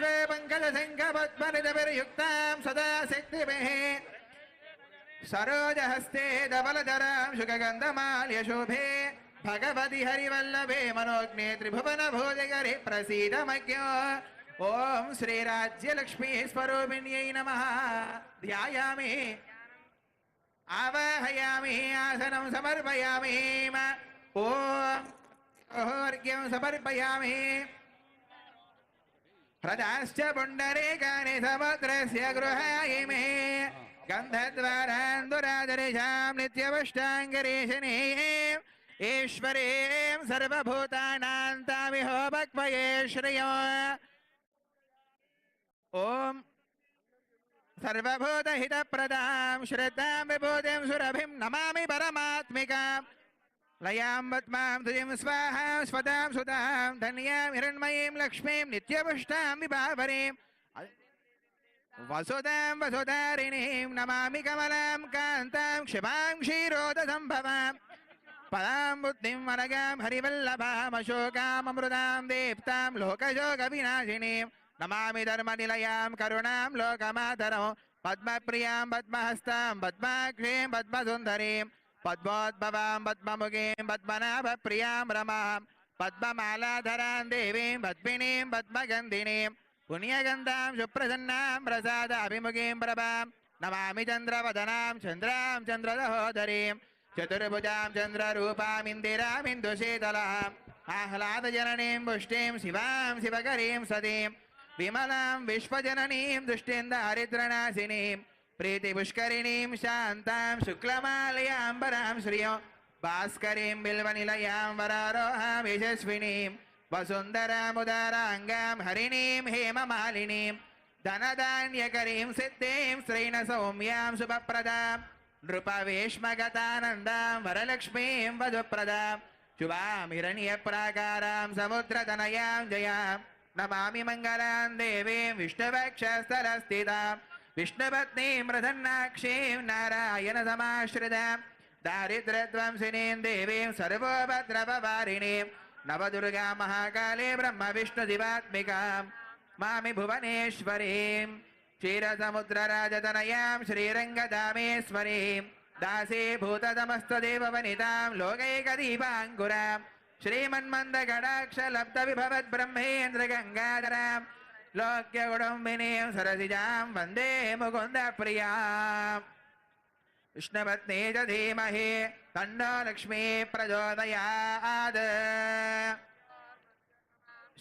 पार्श्वे पंकजशङ्खपद्मनिधभिर्युक्तां सदा शक्तिभिः सरोजहस्ते धवलधरां शुकगन्धमाल्यशोभे भगवति हरिवल्लभे मनोज्ञे त्रिभुवन भोजगरि प्रसीदमज्ञो ओम श्रीराज्यलक्ष्मी स्वरूपिण्यै नमः। ध्यायामि आवाहयामि आसनं समर्पयामि ओम अर्घ्यं समर्पयामि हृदाश्च पुण्डरीकानि समुद्रस्य गृहायिमे गन्धद्वारान्दुरादर्शां नित्यवष्टाङ्गरीशिनी ईश्वरीं सर्वभूतानां तामिहो भक्वये श्रियो ओम सर्वभूतहितप्रदां श्रद्धां विभूतिं सुरभिं नमामि परमात्मिकां लयां पद्मां तुजिं स्वाहा स्वदां सुतां धन्यां हिरण्मयीं लक्ष्मीं नित्यपुष्टां विभावरीं वसुदां वसुधारिणीं नमामि कमलां कान्तां क्षिपां क्षीरोदसम्भवां पदां बुद्धिं वनगां हरिवल्लभाम् अशोकाम् अमृतां दीप्तां लोकशोकविनाशिनीं नमामि धर्मनिलयां करुणां लोकमातरं पद्मप्रियां पद्महस्तां पद्माक्षीं पद्मसुन्दरीं पद्मोद्भवां पद्ममुखीं पद्मनाभप्रियां रमां पद्ममालाधरां देवीं पद्मिनीं पद्मगन्धिनीं पुण्यगन्धां सुप्रसन्नां प्रसादाभिमुखीं प्रभां नमामि चन्द्रवदनां चन्द्रां चन्द्रदहोदरीं चतुर्भुजां चन्द्ररूपां इन्दिरां इन्दुशीतलां आह्लादजननीं पुष्टिं शिवां शिवकरीं सतीं विमलां विश्वजननीं दुष्टेन्दहरिद्रनाशिनीं प्रीतिपुष्करिणीं शान्तां शुक्लमालयाम्बरां श्रियो भास्करीं बिल्वनिलयां वरारोहां यशस्विनीं वसुन्धरामुदाराङ्गां हरिणीं हेममालिनीं धनधान्यकरीं सिद्धिं श्रीणसौम्यां शुभप्रदां नृपवेश्मगतानन्दां वरलक्ष्मीं वधुप्रदां शुभां हिरण्यप्राकारां समुद्रतनयां जयां नमामि मङ्गलां देवीं विष्णुवक्षस्थलस्थितां विष्णुपत्नीं प्रसन्नाक्षीं नारायणसमाश्रितां दारिद्र्यध्वंसिनीं देवीं सर्वोपद्रववारिणीं नवदुर्गा महाकाले ब्रह्मविष्णुदिवात्मिकां मामि भुवनेश्वरीं क्षीरसमुद्रराजतनयां श्रीरङ्गधामेश्वरीं दासीभूततमस्तदेववनितां लोकैकदीपाङ्कुरां श्रीमन्मन्दकटाक्षलब्धविभवद्ब्रह्मेन्द्रगङ्गाधरां लोक्यकुटुम्बिनीं सरसिजां वन्दे मुकुन्दप्रियाम् विष्णुपत्नी च धीमहि तन्नो लक्ष्मी प्रचोदयात्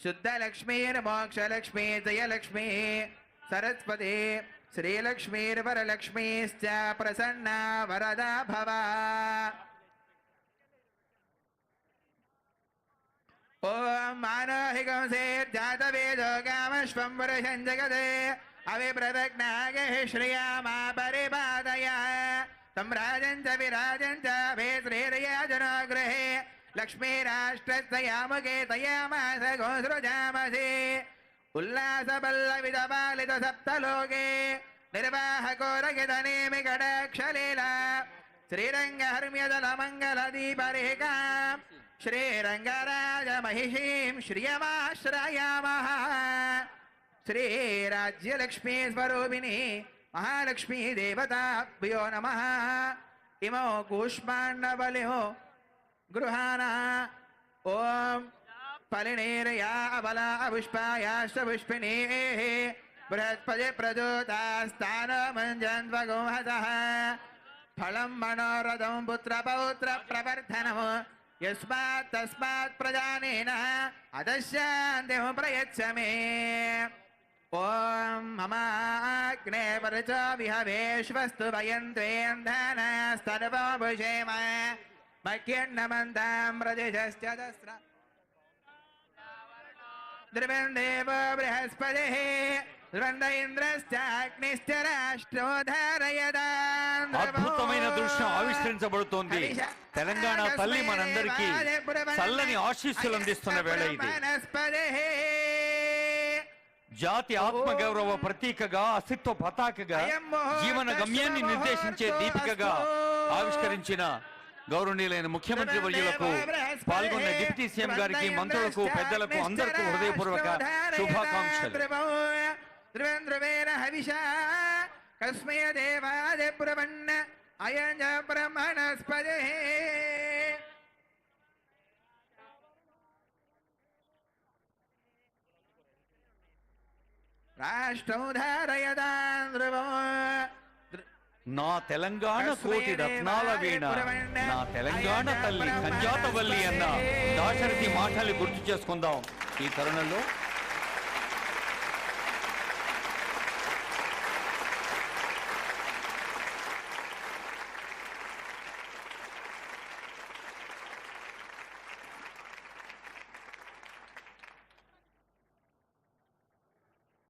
शुद्धलक्ष्मीर्मोक्षलक्ष्मी जयलक्ष्मी सरस्वती श्रीलक्ष्मीर्वरलक्ष्मीश्च प्रसन्ना वरदा भवा। ओम मानोहिकंसेर्जातवेदो कामश्वं पुरुषं जगते अविप्रदग्नागः श्रियामा परिपादय तं राजं च विराजं च भे श्रीर्यजनो गृहे लक्ष्मीराष्ट्रस्तयामुखे तयामास गोसृजामसि उल्लासपल्लविदपालित सप्तलोके निर्वाहकोरगितनेमि कटाक्षलीला श्रीरङ्गहर्म्यदलमङ्गलदीपरेखां श्रीरङ्गराजमहिषीं श्रियमाश्रयामः। श्रीराज्यलक्ष्मी स्वरूपिणी महालक्ष्मी देवताभ्यो नमः। इमो कूष्माण्डबलिनो गृहाणः ओम फलिनेरया अबला अपुष्पायाश्च पुष्पिणीः बृहस्पति प्रचोदास्तानमञ्जन्वगोहसः फलं मनोरथं पुत्रपौत्र प्रवर्धनं यस्मात् तस्मात् प्रजानेन अदशान्तिं प्रयच्छ मे। ओम ममाग्ने परच विहवेश्वस्तु वयन्त्वेन्धनस्तर्वभुषेम मह्यन्नमन्तां प्रदिशश्च दस्र द्रवन्देव बृहस्पतिः ద్వంద ఇంద్రశ్చాగ్నిశ్చ రాష్ట్రోధారయదాం. అద్భుతమైన దృశ్యం ఆవిష్కరించబడుతోంది. తెలంగాణ తల్లి మనందరికీ చల్లని ఆశీస్సులు అందిస్తున్న వేళ ఇది. జాతి ఆత్మగౌరవ ప్రతీకగా, అస్తిత్వ పతాకగా, జీవన గమ్యాన్ని నిర్దేశించే దీపికగా ఆవిష్కరించిన గౌరవనీయులైన ముఖ్యమంత్రి వర్యులకు, పాల్గొన్న డిప్యూటీ సీఎం గారికి, మంత్రులకు, పెద్దలకు అందరికీ హృదయపూర్వక శుభాకాంక్షలు. ధ్రువం ధ్రువేణ హవిషా కస్మయ దేవాయ బ్రవన్న అయం బ్రహ్మణస్పదే రాష్ట్రం ధారయదాన్ ధ్రువం. నా తెలంగాణ కోటి రత్నాల వీణ, నా తెలంగాణ తల్లి కంజాతవల్లి అన్న దాశరథి మాటల్ని గుర్తు చేసుకుందాం ఈ తరుణంలో.